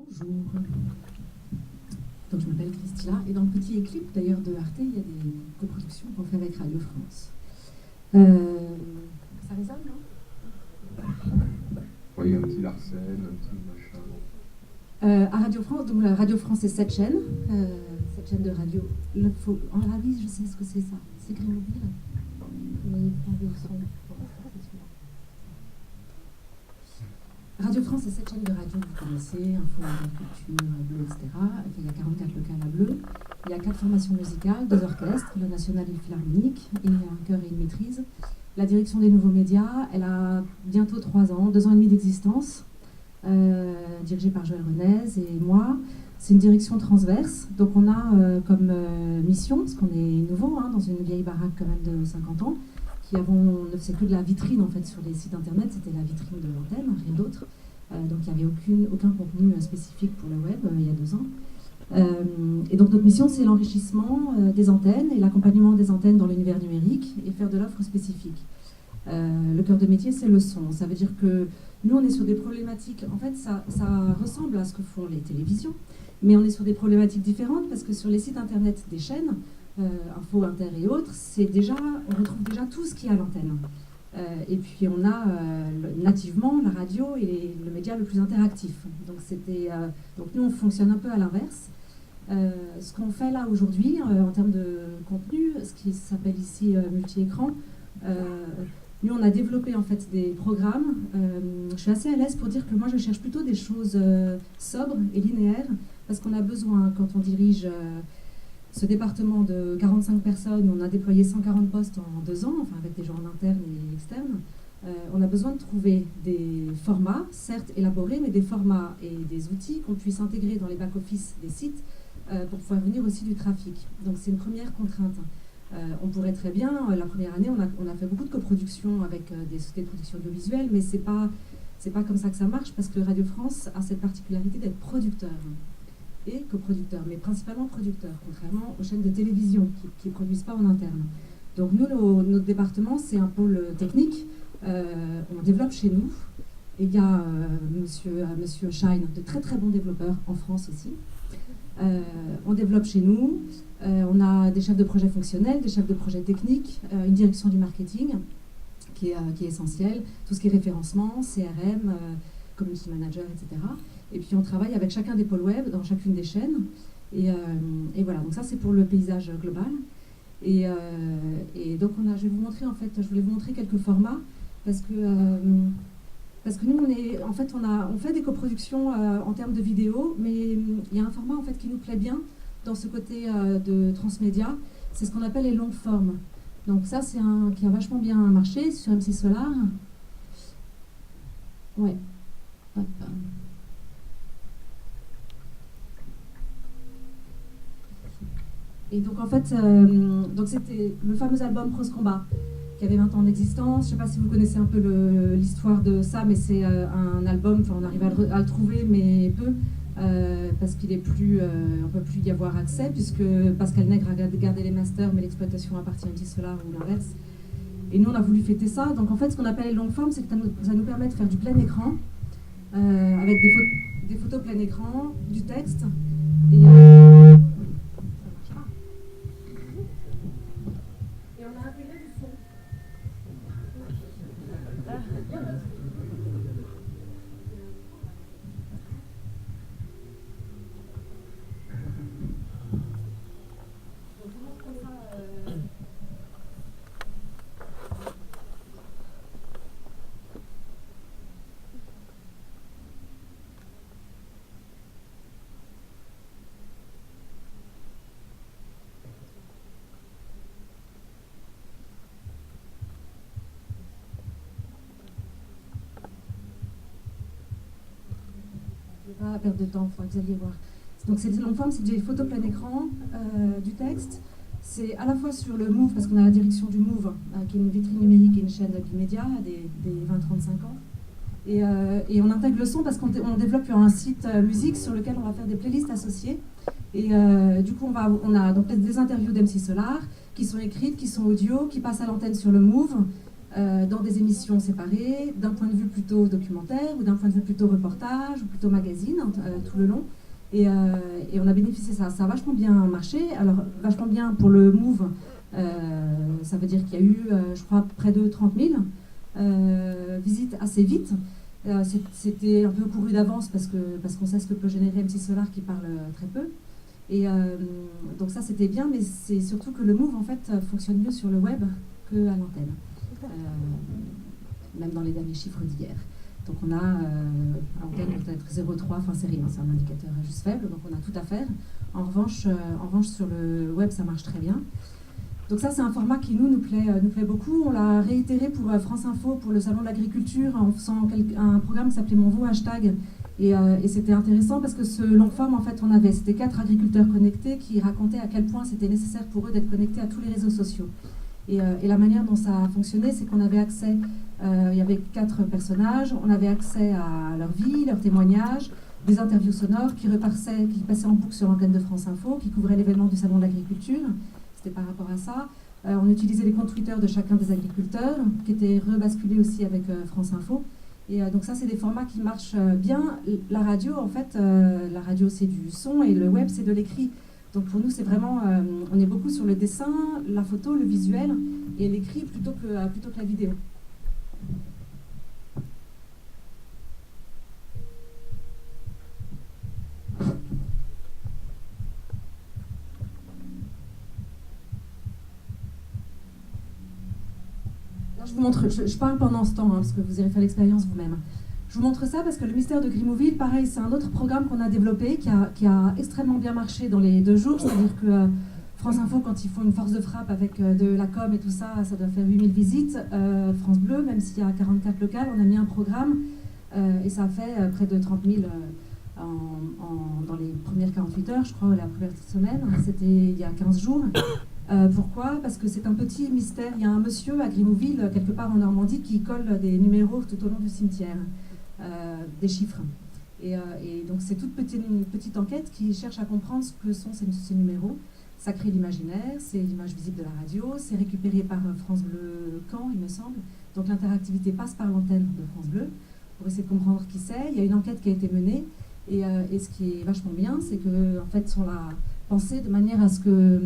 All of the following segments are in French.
Bonjour. Donc je m'appelle Christina et dans le petit clip d'ailleurs de Arte, il y a des coproductions qu'on fait avec Radio France. Ça résonne, non? Oui, un petit Larsen, un petit machin. À Radio France, donc Radio France c'est cette chaîne de radio. Il faut... Oh là oui, je sais ce que c'est ça. C'est Grémobile. Mais pas de son. Radio France, c'est cette chaîne de radio que vous connaissez, Info, Culture, Bleu, etc. Il y a 44 locales à Bleu. Il y a 4 formations musicales, 2 orchestres, le National et le Philharmonique, et un chœur et une maîtrise. La direction des nouveaux médias, elle a bientôt 3 ans, 2 ans et demi d'existence, dirigée par Joël Renez et moi. C'est une direction transverse, donc on a comme mission, parce qu'on est nouveau, dans une vieille baraque quand même de 50 ans, qui avant ne faisait que de la vitrine en fait sur les sites internet, c'était la vitrine de l'antenne, rien d'autre. Donc il n'y avait aucun contenu spécifique pour le web il y a 2 ans. Et donc notre mission c'est l'enrichissement des antennes et l'accompagnement des antennes dans l'univers numérique et faire de l'offre spécifique. Le cœur de métier c'est le son, ça veut dire que nous on est sur des problématiques, en fait ça ressemble à ce que font les télévisions, mais on est sur des problématiques différentes parce que sur les sites internet des chaînes, Info, Inter et autres, on retrouve déjà tout ce qu'il y a à l'antenne. Et puis on a nativement la radio et le média le plus interactif. Donc nous on fonctionne un peu à l'inverse. Ce qu'on fait là aujourd'hui en termes de contenu, ce qui s'appelle ici multi-écran, nous on a développé en fait des programmes. Je suis assez à l'aise pour dire que moi je cherche plutôt des choses sobres et linéaires parce qu'on a besoin quand on dirige ce département de 45 personnes, on a déployé 140 postes en 2 ans, enfin avec des gens en interne et externes. On a besoin de trouver des formats, certes élaborés, mais des formats et des outils qu'on puisse intégrer dans les back-office des sites pour pouvoir venir aussi du trafic. Donc c'est une première contrainte. On pourrait très bien, la première année, on a fait beaucoup de coproductions avec des sociétés de production audiovisuelle, mais c'est pas comme ça que ça marche, parce que Radio France a cette particularité d'être producteur et coproducteur, mais principalement producteur, contrairement aux chaînes de télévision qui ne produisent pas en interne. Donc nous, notre département, c'est un pôle technique, on développe chez nous, et il y a monsieur Shine, de très très bons développeurs en France aussi. On développe chez nous, on a des chefs de projet fonctionnels, des chefs de projet techniques, une direction du marketing qui est essentielle, tout ce qui est référencement, CRM, community manager, etc. Et puis on travaille avec chacun des pôles web dans chacune des chaînes. Et voilà, donc ça c'est pour le paysage global. Et donc je vais vous montrer en fait, je voulais vous montrer quelques formats parce que nous on fait des coproductions en termes de vidéo, mais il y a un format en fait qui nous plaît bien dans ce côté de transmédia, c'est ce qu'on appelle les longues formes. Donc ça c'est qui a vachement bien marché sur MC Solar. Ouais. Hop. Et donc en fait, donc c'était le fameux album Prose Combat qui avait 20 ans d'existence. Je ne sais pas si vous connaissez un peu l'histoire de ça, mais c'est un album, on arrive à le trouver, mais peu, parce qu'il est plus, on ne peut plus y avoir accès, puisque Pascal Nègre a gardé les masters, mais l'exploitation appartient à MC Solar ou l'inverse. Et nous, on a voulu fêter ça. Donc en fait, ce qu'on appelle les longues formes, c'est que ça nous permet de faire du plein écran, avec des photos plein écran, du texte, et pas perdre de temps, il faudra que vous alliez voir. Donc c'est des longues formes, c'est des photos plein écran, du texte. C'est à la fois sur le Move, parce qu'on a la direction du Move, qui est une vitrine numérique et une chaîne bimédia, des 20-35 ans. Et on intègre le son parce qu'on développe un site musique sur lequel on va faire des playlists associées. Et du coup, on a donc des interviews d'MC Solar qui sont écrites, qui sont audio, qui passent à l'antenne sur le Move. dans des émissions séparées, d'un point de vue plutôt documentaire ou d'un point de vue plutôt reportage ou plutôt magazine, tout le long. Et on a bénéficié de ça. Ça a vachement bien marché. Alors, vachement bien pour le Move, ça veut dire qu'il y a eu, je crois, près de 30 000 visites assez vite. C'était un peu couru d'avance parce qu'on sait ce que peut générer M6 Solar qui parle très peu. Et donc ça, c'était bien, mais c'est surtout que le Move, en fait, fonctionne mieux sur le web qu'à l'antenne. Même dans les derniers chiffres d'hier. Donc on a à l'antenne peut-être 0,3, enfin c'est rien, c'est un indicateur juste faible, donc on a tout à faire. En revanche sur le web, ça marche très bien. Donc ça, c'est un format qui nous plaît beaucoup. On l'a réitéré pour France Info, pour le Salon de l'Agriculture, en faisant un programme qui s'appelait Mon Veau Hashtag. Et c'était intéressant parce que ce long forme, en fait, c'était 4 agriculteurs connectés qui racontaient à quel point c'était nécessaire pour eux d'être connectés à tous les réseaux sociaux. Et la manière dont ça a fonctionné, c'est qu'on avait accès, il y avait 4 personnages, on avait accès à leur vie, leurs témoignages, des interviews sonores qui passaient en boucle sur l'antenne de France Info, qui couvraient l'événement du Salon de l'Agriculture. C'était par rapport à ça. On utilisait les comptes Twitter de chacun des agriculteurs, qui étaient rebasculés aussi avec France Info. Et donc ça, c'est des formats qui marchent bien. La radio, en fait, la radio, c'est du son et le web, c'est de l'écrit. Donc pour nous, c'est vraiment, on est beaucoup sur le dessin, la photo, le visuel et l'écrit plutôt que la vidéo. Là, je vous montre, je parle pendant ce temps, parce que vous irez faire l'expérience vous-même. Je vous montre ça parce que le mystère de Grimauville, pareil, c'est un autre programme qu'on a développé qui a extrêmement bien marché dans les 2 jours. C'est-à-dire que France Info, quand ils font une force de frappe avec de la com et tout ça, ça doit faire 8000 visites. France Bleu, même s'il y a 44 locales, on a mis un programme et ça a fait près de 30 000 dans les premières 48 heures, je crois, la première semaine. C'était il y a 15 jours. Pourquoi ? Parce que c'est un petit mystère. Il y a un monsieur à Grimauville, quelque part en Normandie, qui colle des numéros tout au long du cimetière. Des chiffres. Et donc c'est une petite enquête qui cherche à comprendre ce que sont ces numéros. Ça crée l'imaginaire, c'est l'image visible de la radio, c'est récupéré par France Bleu Caen, il me semble. Donc l'interactivité passe par l'antenne de France Bleu pour essayer de comprendre qui c'est. Il y a une enquête qui a été menée et ce qui est vachement bien, c'est que en fait on l'a pensé de manière à ce que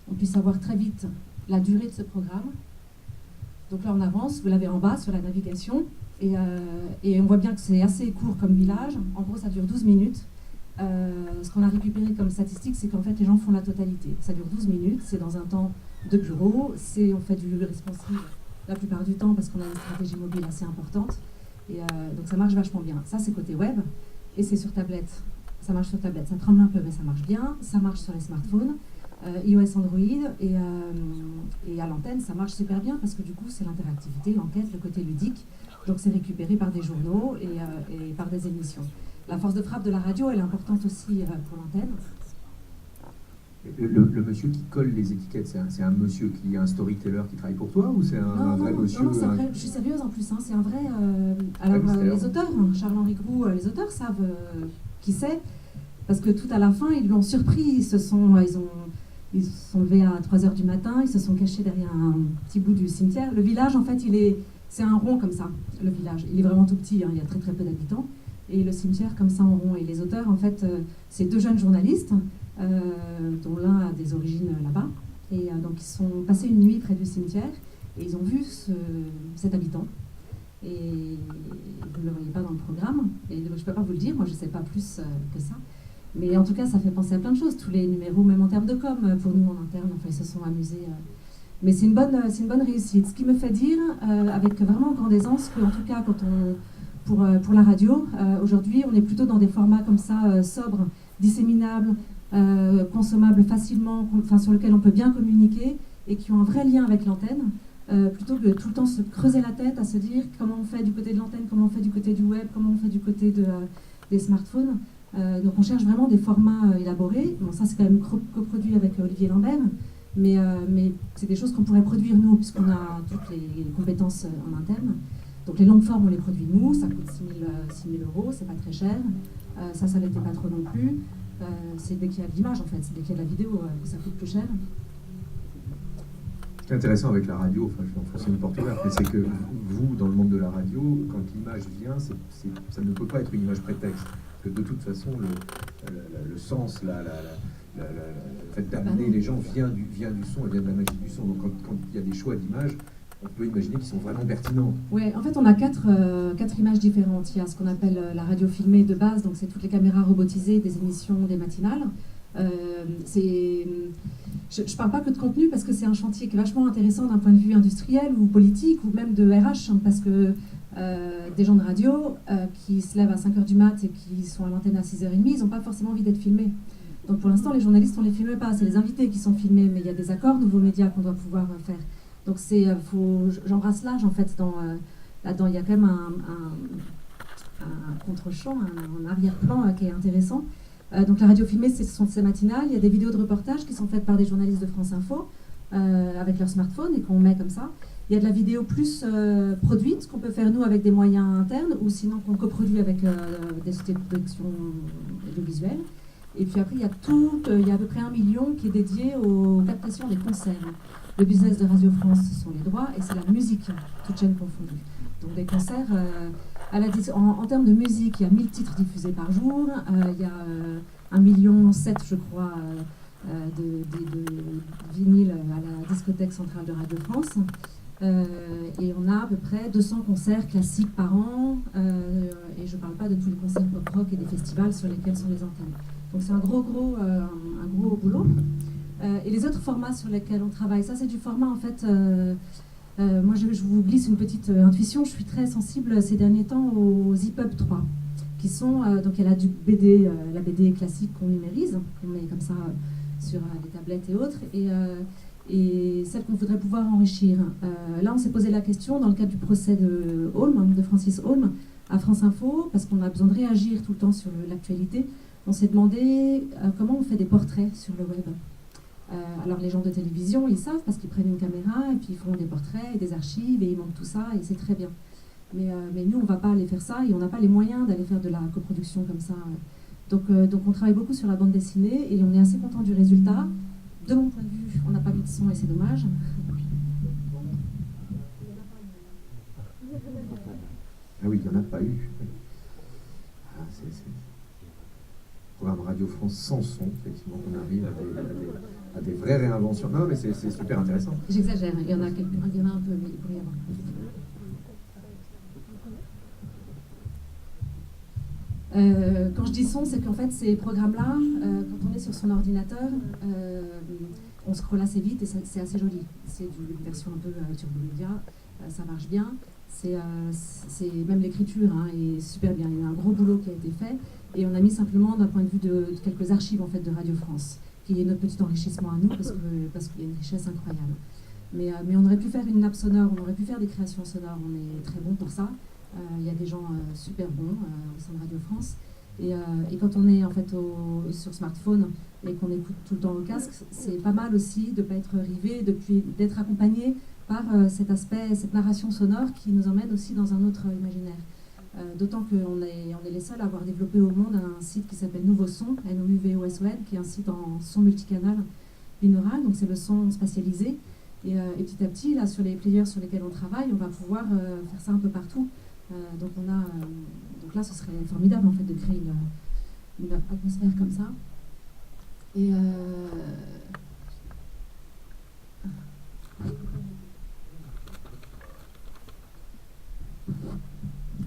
on puisse savoir très vite la durée de ce programme. Donc là on avance, vous l'avez en bas sur la navigation. Et on voit bien que c'est assez court comme village. En gros, ça dure 12 minutes. Ce qu'on a récupéré comme statistique, c'est qu'en fait, les gens font la totalité. Ça dure 12 minutes, c'est dans un temps de bureau, on fait du responsive la plupart du temps parce qu'on a une stratégie mobile assez importante. Donc ça marche vachement bien. Ça, c'est côté web et c'est sur tablette. Ça marche sur tablette. Ça tremble un peu, mais ça marche bien. Ça marche sur les smartphones, iOS, Android. Et à l'antenne, ça marche super bien parce que du coup, c'est l'interactivité, l'enquête, le côté ludique. Donc c'est récupéré par des journaux et par des émissions. La force de frappe de la radio, elle est importante aussi pour l'antenne. Le monsieur qui colle les étiquettes, c'est un monsieur qui est un storyteller qui travaille pour toi ou c'est un vrai monsieur? Non, c'est vrai. Je suis sérieuse en plus, c'est un vrai... alors les auteurs, Charles-Henri Groux, les auteurs savent qui c'est, parce que tout à la fin, ils l'ont surpris. Ils se sont levés à 3h du matin, ils se sont cachés derrière un petit bout du cimetière. Le village, en fait, c'est un rond comme ça, le village. Il est vraiment tout petit, il y a très très peu d'habitants. Et le cimetière comme ça en rond. Et les auteurs, en fait, c'est 2 jeunes journalistes, dont l'un a des origines là-bas. Et donc ils sont passés une nuit près du cimetière et ils ont vu cet habitant. Et vous ne le voyez pas dans le programme. Et je ne peux pas vous le dire, moi je ne sais pas plus que ça. Mais en tout cas, ça fait penser à plein de choses. Tous les numéros, même en termes de com, pour nous en interne, enfin, ils se sont amusés. Mais c'est une bonne réussite. Ce qui me fait dire, avec vraiment grande aisance, qu'en tout cas, pour la radio, aujourd'hui, on est plutôt dans des formats comme ça, sobres, disséminables, consommables facilement, sur lesquels on peut bien communiquer et qui ont un vrai lien avec l'antenne, plutôt que tout le temps se creuser la tête à se dire comment on fait du côté de l'antenne, comment on fait du côté du web, comment on fait du côté des smartphones. Donc on cherche vraiment des formats élaborés. Bon, ça, c'est quand même coproduit avec Olivier Lambert. Mais c'est des choses qu'on pourrait produire nous, puisqu'on a toutes les compétences en interne. Donc les longues formes, on les produit nous, ça coûte 6 000 €, c'est pas très cher. Ça l'était pas trop non plus. C'est dès qu'il y a de l'image, en fait, c'est dès qu'il y a de la vidéo que ça coûte plus cher. qui est intéressant avec la radio, enfin je vais enfoncer une porte ouverte, mais c'est que vous, dans le monde de la radio, quand l'image vient, ça ne peut pas être une image prétexte. Parce que de toute façon, le sens, le fait d'amener les gens vient du son et vient de la magie du son. Donc quand il y a des choix d'images, on peut imaginer qu'ils sont vraiment pertinents. Oui, en fait, on a quatre images différentes. Il y a ce qu'on appelle la radio filmée de base, donc c'est toutes les caméras robotisées des émissions, des matinales. Je ne parle pas que de contenu parce que c'est un chantier qui est vachement intéressant d'un point de vue industriel ou politique ou même de RH, hein, parce que des gens de radio qui se lèvent à 5h du mat et qui sont à l'antenne à 6h30, ils n'ont pas forcément envie d'être filmés. Donc pour l'instant, les journalistes, on ne les filme pas, c'est les invités qui sont filmés, mais il y a des accords nouveaux médias qu'on doit pouvoir faire. Donc j'embrasse large en fait là-dedans. Il y a quand même un contre-champ, un arrière-plan qui est intéressant. Donc la radio filmée, ce sont ces matinales. Il y a des vidéos de reportage qui sont faites par des journalistes de France Info avec leur smartphone et qu'on met comme ça. Il y a de la vidéo plus produite qu'on peut faire nous avec des moyens internes ou sinon qu'on coproduit avec des sociétés de production audiovisuelle. Et puis après, il y a à peu près 1 million qui est dédié aux captations des concerts. Le business de Radio France, ce sont les droits et c'est la musique, toutes chaînes confondues. Donc des concerts, en termes de musique, il y a 1000 titres diffusés par jour, il y a 1,7 million, je crois, de vinyles à la discothèque centrale de Radio France. Et on a à peu près 200 concerts classiques par an, et je ne parle pas de tous les concerts pop-rock et des festivals sur lesquels sont les antennes. Donc c'est un gros boulot. Et les autres formats sur lesquels on travaille, ça c'est du format en fait, moi je vous glisse une petite intuition, je suis très sensible ces derniers temps aux EPUB 3, qui sont, donc il y a la BD classique qu'on numérise, qu'on met comme ça sur des tablettes et autres, et celle qu'on voudrait pouvoir enrichir. Là on s'est posé la question dans le cadre du procès de Holm, de Francis Holm, à France Info, parce qu'on a besoin de réagir tout le temps sur l'actualité. On s'est demandé comment on fait des portraits sur le web. Alors les gens de télévision, ils savent parce qu'ils prennent une caméra et puis ils font des portraits et des archives et ils montent tout ça et c'est très bien. Mais nous, on ne va pas aller faire ça et on n'a pas les moyens d'aller faire de la coproduction comme ça. Donc on travaille beaucoup sur la bande dessinée et on est assez content du résultat. De mon point de vue, on n'a pas mis de son et c'est dommage. Ah oui, il n'y en a pas eu. Ah, c'est programme Radio France sans son, effectivement, on arrive à des vraies réinventions. Non, mais c'est super intéressant. J'exagère, il y en a un peu, mais il pourrait y avoir. Quand je dis son, c'est qu'en fait, ces programmes-là, quand on est sur son ordinateur, on scrolle assez vite et c'est assez joli. C'est une version un peu turbomédia, ça marche bien. C'est même l'écriture est super bien. Il y a un gros boulot qui a été fait et on a mis simplement d'un point de vue de quelques archives en fait de Radio France, qui est notre petit enrichissement à nous parce qu'il y a une richesse incroyable. Mais on aurait pu faire une nappe sonore, on aurait pu faire des créations sonores. On est très bon pour ça. Il y a des gens super bons au sein de Radio France. Et quand on est en fait sur smartphone et qu'on écoute tout le temps au casque, c'est pas mal aussi de ne pas être rivé, d'être accompagné par cet aspect, cette narration sonore qui nous emmène aussi dans un autre imaginaire. D'autant qu'on est les seuls à avoir développé au monde un site qui s'appelle Nouveau Son, NOUVOSON, qui est un site en son multicanal binaural, donc c'est le son spatialisé. Et petit à petit, là, sur les players sur lesquels on travaille, on va pouvoir faire ça un peu partout. Donc là, ce serait formidable en fait de créer une atmosphère comme ça.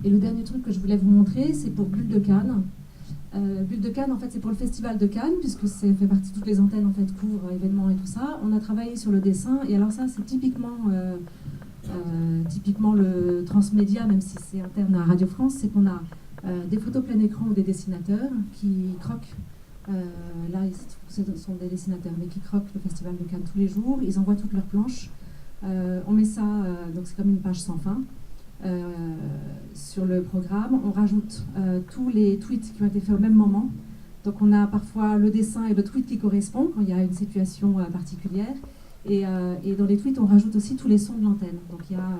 Et le dernier truc que je voulais vous montrer, c'est pour Bulle de Cannes. Bulle de Cannes, en fait, c'est pour le Festival de Cannes, puisque ça fait partie de toutes les antennes, en fait, couvrent événements et tout ça. On a travaillé sur le dessin, et alors ça, c'est typiquement le transmédia, même si c'est interne à Radio France, c'est qu'on a des photos plein écran ou des dessinateurs qui croquent. Là, ce sont des dessinateurs, mais qui croquent le Festival de Cannes tous les jours. Ils envoient toutes leurs planches. On met ça, donc c'est comme une page sans fin. Sur le programme, on rajoute tous les tweets qui ont été faits au même moment. Donc on a parfois le dessin et le tweet qui correspondent quand il y a une situation particulière. Et dans les tweets, on rajoute aussi tous les sons de l'antenne. Donc il y a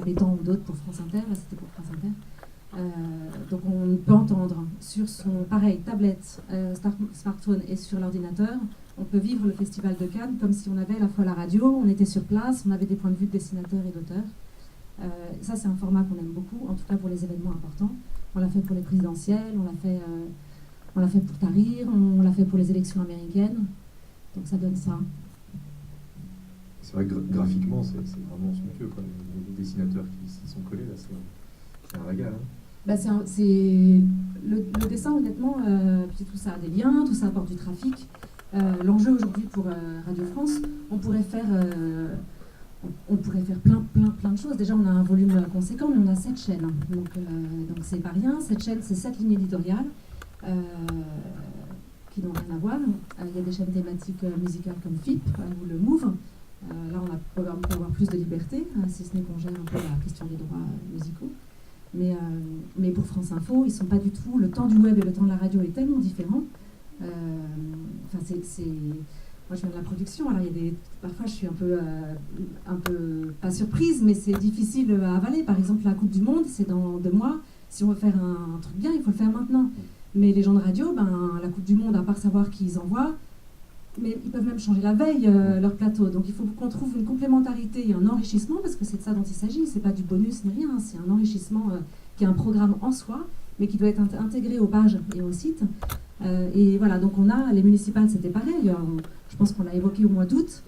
Béton ou d'autres pour France Inter, là c'était pour France Inter. Donc on peut entendre sur son, pareil, tablette, smartphone et sur l'ordinateur, on peut vivre le Festival de Cannes comme si on avait à la fois la radio, on était sur place, on avait des points de vue de dessinateurs et d'auteurs. Ça, c'est un format qu'on aime beaucoup, en tout cas pour les événements importants. On l'a fait pour les présidentielles, on l'a fait pour Tahrir, on l'a fait pour les élections américaines. Donc ça donne ça. C'est vrai que graphiquement, c'est vraiment somptueux, quoi. Les dessinateurs qui s'y sont collés, là, c'est un régal. Hein. Bah le dessin, honnêtement, puis tout ça a des liens, tout ça apporte du trafic. L'enjeu aujourd'hui pour Radio France, on pourrait faire plein de choses. Déjà, on a un volume conséquent, mais on a 7 chaînes. Donc c'est pas rien. Cette chaîne, c'est 7 lignes éditoriales qui n'ont rien à voir. Il y a des chaînes thématiques musicales comme FIP ou le Move. Là, on peut avoir plus de liberté, si ce n'est qu'on gère un peu la question des droits musicaux. Mais pour France Info, ils sont pas du tout. Le temps du web et le temps de la radio est tellement différent. Moi, je viens de la production. Alors, parfois, je suis un peu pas surprise, mais c'est difficile à avaler. Par exemple, la Coupe du Monde, c'est dans 2 mois. Si on veut faire un truc bien, il faut le faire maintenant. Mais les gens de radio, la Coupe du Monde, à part savoir qui ils envoient, mais ils peuvent même changer la veille leur plateau. Donc il faut qu'on trouve une complémentarité et un enrichissement, parce que c'est de ça dont il s'agit. C'est pas du bonus ni rien, c'est un enrichissement qui est un programme en soi, mais qui doit être intégré aux pages et aux sites. Et voilà, donc on a les municipales, c'était pareil. Je pense qu'on l'a évoqué au mois d'août,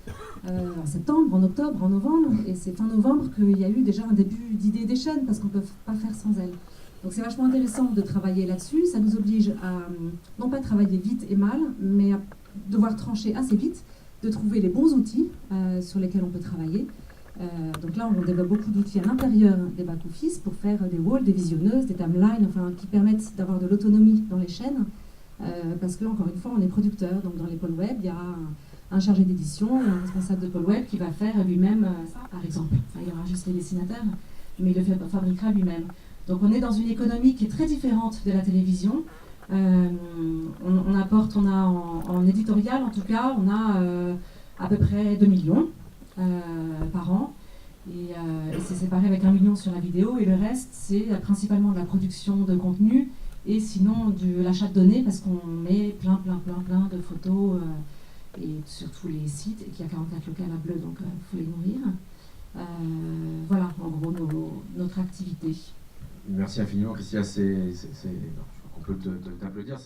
en septembre, en octobre, en novembre, et c'est fin novembre qu'il y a eu déjà un début d'idée des chaînes, parce qu'on ne peut pas faire sans elles. Donc c'est vachement intéressant de travailler là-dessus. Ça nous oblige à non pas travailler vite et mal, mais à devoir trancher assez vite, de trouver les bons outils sur lesquels on peut travailler. Donc là, on développe beaucoup d'outils à l'intérieur des back-office pour faire des walls, des visionneuses, des timelines, enfin, qui permettent d'avoir de l'autonomie dans les chaînes. Parce que, encore une fois, on est producteur. Donc dans les pôles web, il y a un chargé d'édition, un responsable de pôle web qui va faire lui-même ça, par exemple. Enfin, il y aura juste les dessinateurs, mais il le fabriquera lui-même. Donc on est dans une économie qui est très différente de la télévision. On a en éditorial, en tout cas, on a à peu près 2 millions par an. Et c'est séparé avec 1 million sur la vidéo. Et le reste, c'est principalement de la production de contenu et sinon de l'achat de données, parce qu'on met plein de photos et sur tous les sites, et qu'il y a 44 locales à Bleu, donc il faut les nourrir. Voilà, en gros, notre activité. Merci infiniment, Christian. On peut t'applaudir.